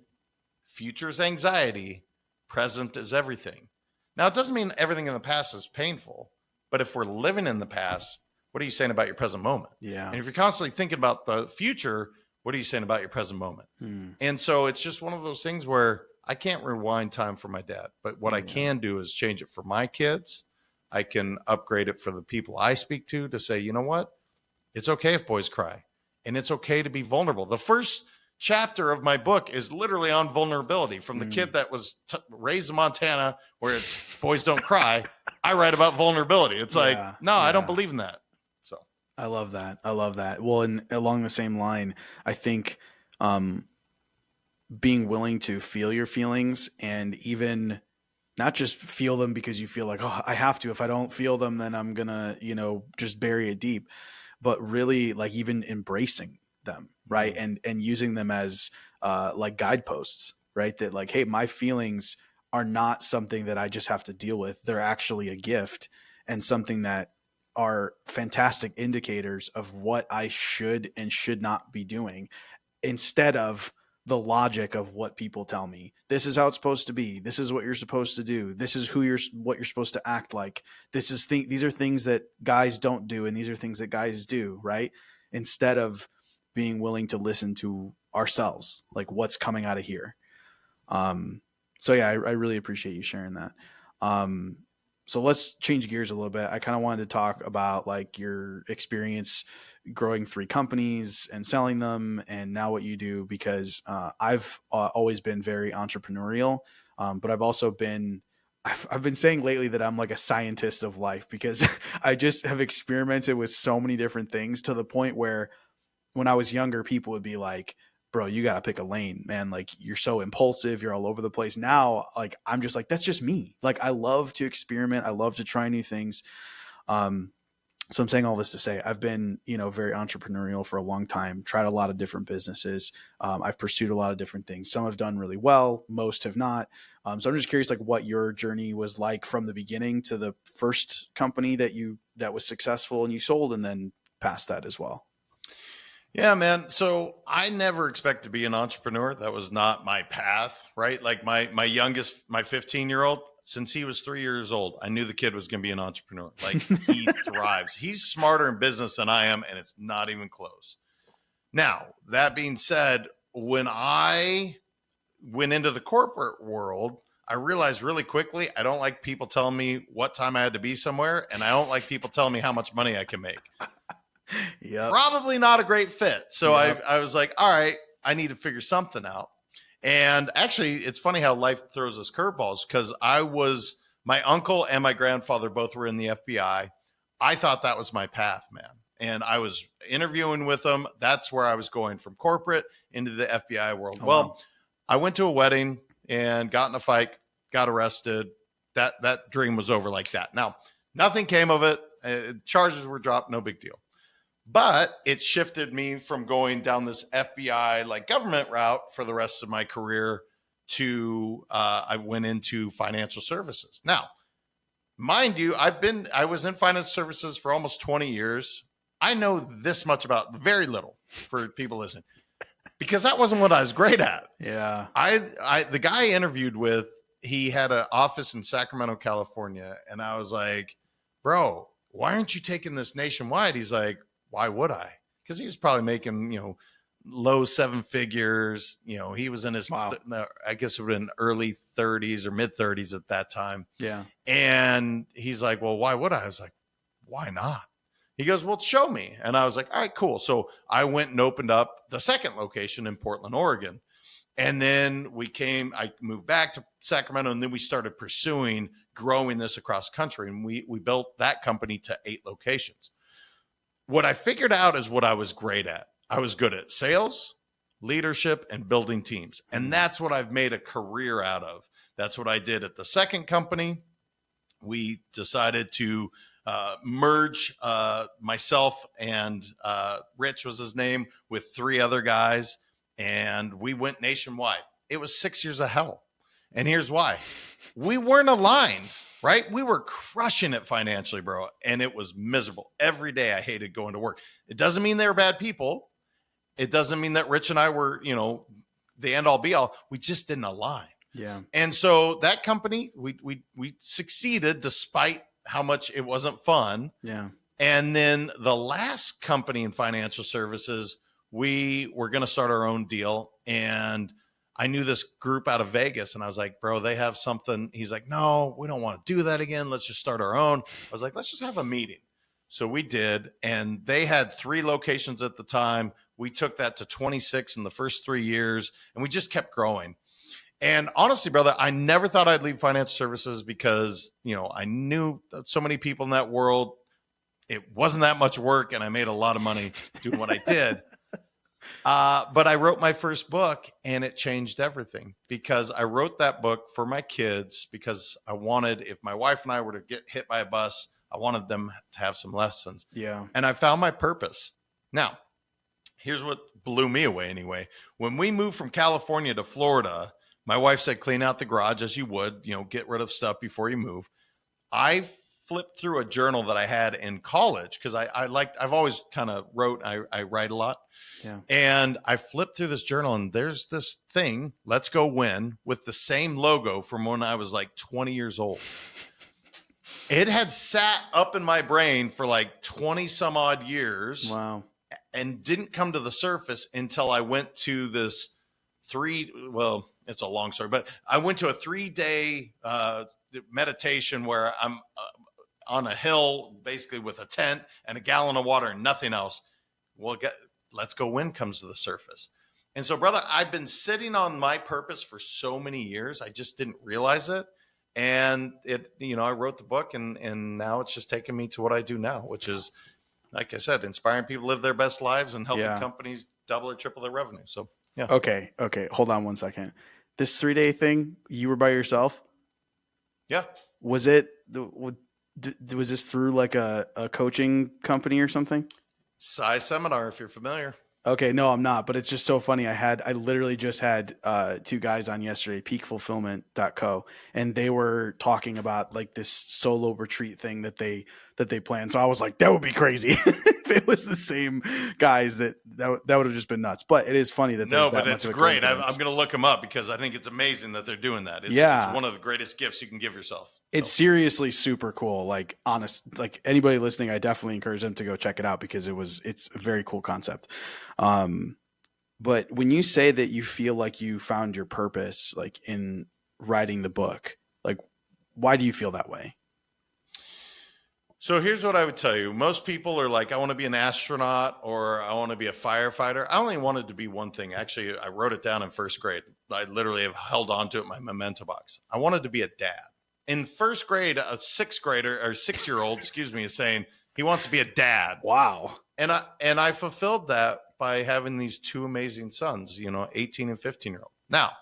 future is anxiety, present is everything. Now, it doesn't mean everything in the past is painful, but if we're living in the past, what are you saying about your present moment? Yeah. And if you're constantly thinking about the future, what are you saying about your present moment? And so it's just one of those things where I can't rewind time for my dad, but what I can do is change it for my kids. I can upgrade it for the people I speak to say, you know what? It's okay if boys cry, and it's okay to be vulnerable. The first chapter of my book is literally on vulnerability. From the kid that was raised in Montana, where it's boys don't cry, I write about vulnerability. It's I don't believe in that. So I love that. Well, and along the same line, I think being willing to feel your feelings, and even not just feel them because you feel like, oh, I have to. If I don't feel them, then I'm gonna, just bury it deep. But really, like, even embracing them, right? And using them as like guideposts, right? That, like, hey, my feelings are not something that I just have to deal with. They're actually a gift, and something that are fantastic indicators of what I should and should not be doing, instead of the logic of what people tell me. This is how it's supposed to be. This is what you're supposed to do. This is what you're supposed to act like. These are things that guys don't do, and these are things that guys do, right? Instead of being willing to listen to ourselves, like, what's coming out of here. So yeah, I really appreciate you sharing that. So let's change gears a little bit. I kind of wanted to talk about, like, your experience growing 3 companies and selling them, and now what you do, because I've always been very entrepreneurial, but I've also been I've been saying lately that I'm like a scientist of life, because I just have experimented with so many different things, to the point where when I was younger, people would be like, bro, you got to pick a lane, man. Like, you're so impulsive. You're all over the place. Now, like, I'm just like, that's just me. Like, I love to experiment. I love to try new things. So I'm saying all this to say, I've been, very entrepreneurial for a long time, tried a lot of different businesses. I've pursued a lot of different things. Some have done really well. Most have not. So I'm just curious, like, what your journey was like from the beginning to the first company that was successful and you sold, and then past that as well. Yeah, man. So I never expected to be an entrepreneur. That was not my path, right? Like my youngest, my 15-year-old, since he was 3 years old, I knew the kid was going to be an entrepreneur. Like, he thrives. He's smarter in business than I am, and it's not even close. Now, that being said, when I went into the corporate world, I realized really quickly, I don't like people telling me what time I had to be somewhere, and I don't like people telling me how much money I can make. Yeah, probably not a great fit. So I was like, all right, I need to figure something out. And actually, it's funny how life throws us curveballs, because my uncle and my grandfather both were in the FBI. I thought that was my path, man. And I was interviewing with them. That's where I was going, from corporate into the FBI world. Oh, well, wow. I went to a wedding and got in a fight, got arrested. That dream was over like that. Now, nothing came of it. Charges were dropped. No big deal. But it shifted me from going down this FBI, like, government route for the rest of my career to I went into financial services. Now, mind you, I was in financial services for almost 20 years. I know this much about, very little for people listening, because that wasn't what I was great at. Yeah. The guy I interviewed with, he had an office in Sacramento, California. And I was like, bro, why aren't you taking this nationwide? He's like, why would I? Because he was probably making, low 7 figures. He was in his, wow. I guess it would have been early 30s or mid 30s at that time. Yeah. And he's like, well, why would I? I was like, why not? He goes, well, show me. And I was like, all right, cool. So I went and opened up the second location in Portland, Oregon. And then I moved back to Sacramento, and then we started pursuing growing this across country. And we built that company to 8 locations. What I figured out is what I was great at. I was good at sales, leadership, and building teams. And that's what I've made a career out of. That's what I did at the second company. We decided to merge myself and Rich was his name with 3 other guys, and we went nationwide. It was 6 years of hell. And here's why. We weren't aligned, right? We were crushing it financially, bro, and it was miserable. Every day I hated going to work. It doesn't mean they were bad people. It doesn't mean that Rich and I were, the end all be all. We just didn't align. Yeah. And so that company, we succeeded despite how much it wasn't fun. Yeah. And then the last company in financial services, we were going to start our own deal. And I knew this group out of Vegas, and I was like, bro, they have something. He's like, no, we don't want to do that again. Let's just start our own. I was like, let's just have a meeting. So we did. And they had 3 locations at the time. We took that to 26 in the first 3 years, and we just kept growing. And honestly, brother, I never thought I'd leave financial services because, I knew so many people in that world. It wasn't that much work, and I made a lot of money doing what I did. But I wrote my first book, and it changed everything because I wrote that book for my kids because I wanted, if my wife and I were to get hit by a bus, I wanted them to have some lessons. Yeah. And I found my purpose. Now, here's what blew me away anyway. When we moved from California to Florida, my wife said, clean out the garage as you would, get rid of stuff before you move. I flipped through a journal that I had in college because I've always kind of wrote, I write a lot. Yeah. And I flipped through this journal, and there's this thing, Let's Go Win, with the same logo from when I was like 20 years old. It had sat up in my brain for like 20 some odd years. Wow. And didn't come to the surface until I went to this it's a long story, but I went to a 3-day meditation where I'm on a hill, basically with a tent and a gallon of water and nothing else. Well, Let's Go Win comes to the surface. And so, brother, I've been sitting on my purpose for so many years. I just didn't realize it. And I wrote the book, and now it's just taken me to what I do now, which is, like I said, inspiring people to live their best lives and helping companies double or triple their revenue. So, yeah. Okay. Hold on one second. This 3-day thing, you were by yourself? Yeah. Was this through like a coaching company or something? Size Seminar, if you're familiar. Okay, no, I'm not, but it's just so funny. I literally just had 2 guys on yesterday, peakfulfillment.co, and they were talking about like this solo retreat thing that they planned. So I was like, that would be crazy if it was the same guys. That would have just been nuts. But it is funny that there's that it's much of a great. I'm coincidence. going to look them up because I think it's amazing that they're doing that. It's one of the greatest gifts you can give yourself. It's seriously super cool. Like honest, like anybody listening, I definitely encourage them to go check it out because it's a very cool concept. But when you say that you feel like you found your purpose, like in writing the book, like why do you feel that way? So here's what I would tell you. Most people are like, I want to be an astronaut or I want to be a firefighter. I only wanted to be one thing. Actually, I wrote it down in first grade. I literally have held on to it in my memento box. I wanted to be a dad. In first grade, a 6-year-old, is saying he wants to be a dad. Wow. And I fulfilled that by having these 2 amazing sons, 18 and 15-year-old. Now,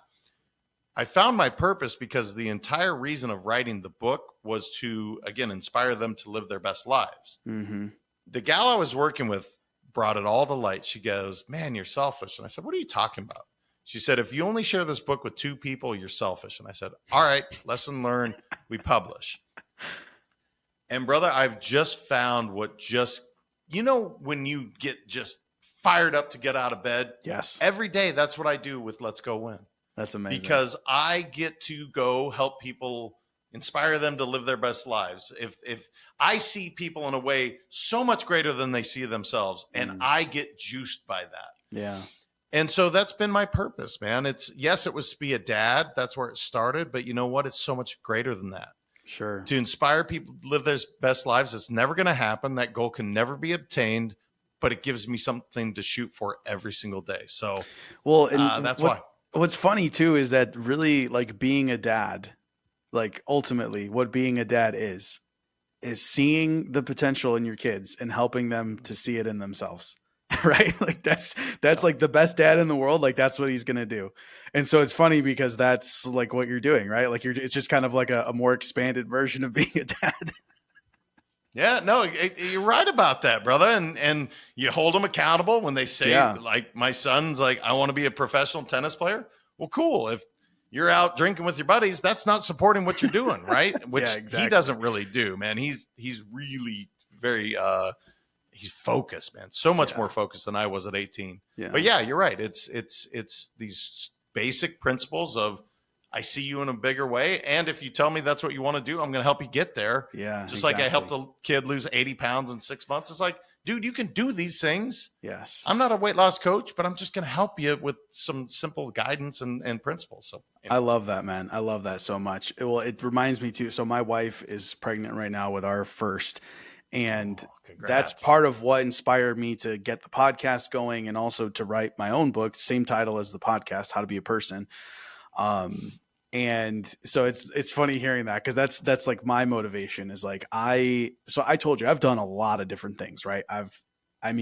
I found my purpose because the entire reason of writing the book was to, again, inspire them to live their best lives. Mm-hmm. The gal I was working with brought it all to light. She goes, man, you're selfish. And I said, what are you talking about? She said, if you only share this book with 2 people, you're selfish. And I said, all right, lesson learned. We publish. And brother, I've just found when you get just fired up to get out of bed. Yes. Every day, that's what I do with Let's Go Win. That's amazing. Because I get to go help people, inspire them to live their best lives. If I see people in a way so much greater than they see themselves, and I get juiced by that. Yeah. And so that's been my purpose, man. It was to be a dad. That's where it started. But you know what? It's so much greater than that. Sure. to inspire people to live their best lives. It's never going to happen. That goal can never be obtained, but it gives me something to shoot for every single day. So, Well, and that's why. what's funny too is that really like being a dad, like ultimately what being a dad is seeing the potential in your kids and helping them to see it in themselves. Right? Like that's like the best dad in the world. Like that's what he's going to do. And so it's funny because that's like what you're doing, right? Like it's just kind of like a more expanded version of being a dad. Yeah, no, you're right about that, brother. And you hold them accountable when they say, like, my son's like, I want to be a professional tennis player. Well, cool. If you're out drinking with your buddies, that's not supporting what you're doing, right? Which he doesn't really do, man. He's really very he's focused, man. So much more focused than I was at 18. Yeah. But yeah, you're right. It's these basic principles of, I see you in a bigger way. And if you tell me that's what you want to do, I'm going to help you get there. Yeah. Just like I helped a kid lose 80 pounds in 6 months. It's like, dude, you can do these things. Yes. I'm not a weight loss coach, but I'm just going to help you with some simple guidance and principles. So I love that, man. I love that so much. Well, it reminds me too. So my wife is pregnant right now with our first. And that's part of what inspired me to get the podcast going and also to write my own book, same title as the podcast, How to Be a Person. And so it's funny hearing that, because that's like my motivation is like, I told you I've done a lot of different things, right?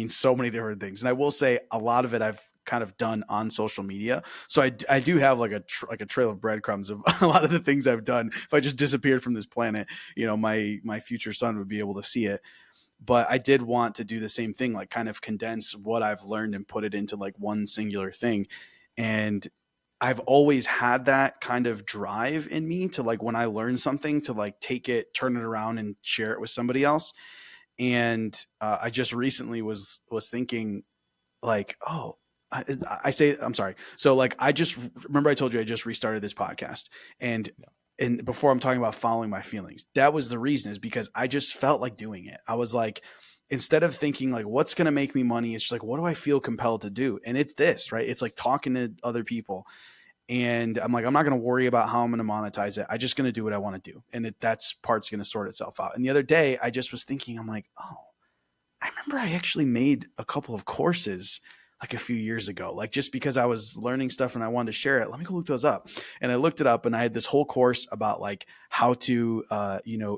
So many different things. And I will say a lot of it I've kind of done on social media. So I do have like a trail of breadcrumbs of a lot of the things I've done. If I just disappeared from this planet, my future son would be able to see it. But I did want to do the same thing, like kind of condense what I've learned and put it into like one singular thing. And I've always had that kind of drive in me to like, when I learn something, to like take it, turn it around and share it with somebody else. And I just recently was thinking like, I'm sorry. So like, I just remember I told you I just restarted this podcast, and before I'm talking about following my feelings, that was the reason, is because I just felt like doing it. I was like, instead of thinking like, what's going to make me money? It's just like, what do I feel compelled to do? And it's this, right? It's like talking to other people. And I'm like, I'm not going to worry about how I'm going to monetize it. I'm just going to do what I want to do. And that's part's going to sort itself out. And the other day I just was thinking, I'm like, oh, I remember I actually made a couple of courses like a few years ago, like just because I was learning stuff and I wanted to share it. Let me go look those up. And I looked it up, and I had this whole course about like how to,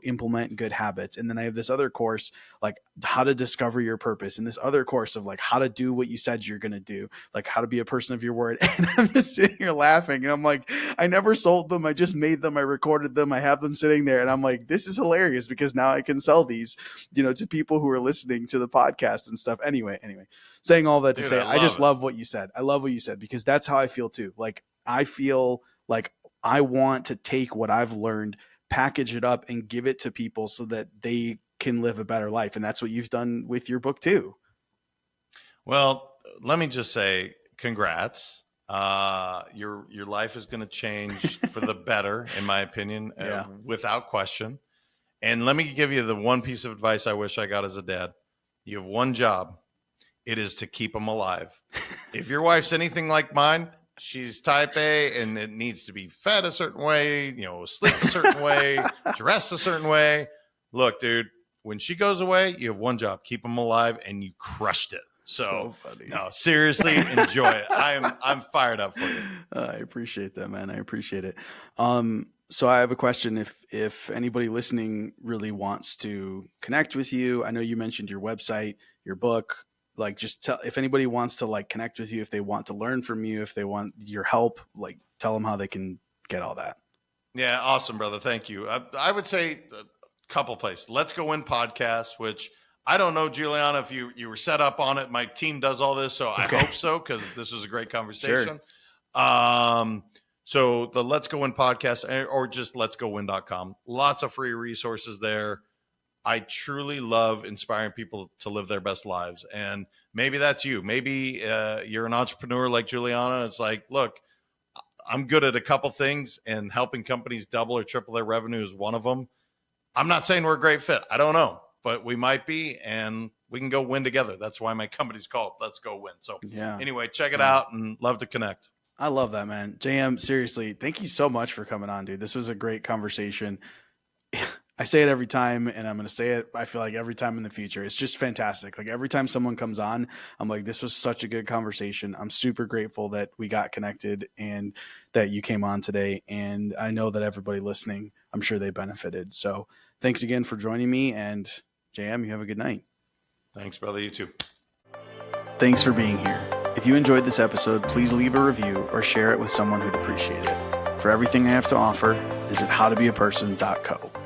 implement good habits. And then I have this other course, like how to discover your purpose. And this other course of like how to do what you said you're going to do, like how to be a person of your word. And I'm just sitting here laughing, and I'm like, I never sold them. I just made them. I recorded them. I have them sitting there. And I'm like, this is hilarious, because now I can sell these, to people who are listening to the podcast and stuff. Anyway, saying all that to say, I just love what you said. I love what you said, because that's how I feel too. Like, I feel like I want to take what I've learned, package it up, and give it to people so that they can live a better life. And that's what you've done with your book too. Well, let me just say congrats. Your life is going to change for the better, in my opinion, without question. And let me give you the one piece of advice I wish I got as a dad. You have one job. It is to keep them alive. If your wife's anything like mine, she's type A, and it needs to be fed a certain way, sleep a certain way, dress a certain way. Look, dude, when she goes away, you have one job: keep them alive, and you crushed it. So funny. No, seriously, enjoy it. I'm fired up for you. I appreciate that, man. I appreciate it. So I have a question. If anybody listening really wants to connect with you, I know you mentioned your website, your book. Like, just tell, if anybody wants to like connect with you, if they want to learn from you, if they want your help, like tell them how they can get all that. Yeah. Awesome, brother. Thank you. I would say a couple places. Let's Go Win podcast, which I don't know, Juliana, if you were set up on it. My team does all this, so I hope so, because this was a great conversation. Sure. So the Let's Go Win podcast, or just letsgowin.com. Lots of free resources there. I truly love inspiring people to live their best lives. And maybe that's you. Maybe you're an entrepreneur like Juliana. It's like, look, I'm good at a couple things, and helping companies double or triple their revenue is one of them. I'm not saying we're a great fit. I don't know, but we might be, and we can go win together. That's why my company's called Let's Go Win. So anyway, check it out, and love to connect. I love that, man. JM, seriously, thank you so much for coming on, dude. This was a great conversation. I say it every time, and I'm going to say it, I feel like every time in the future. It's just fantastic. Like every time someone comes on, I'm like, this was such a good conversation. I'm super grateful that we got connected and that you came on today. And I know that everybody listening, I'm sure they benefited. So thanks again for joining me. And JM, you have a good night. Thanks, brother. You too. Thanks for being here. If you enjoyed this episode, please leave a review or share it with someone who'd appreciate it. For everything I have to offer, visit howtobeaperson.co.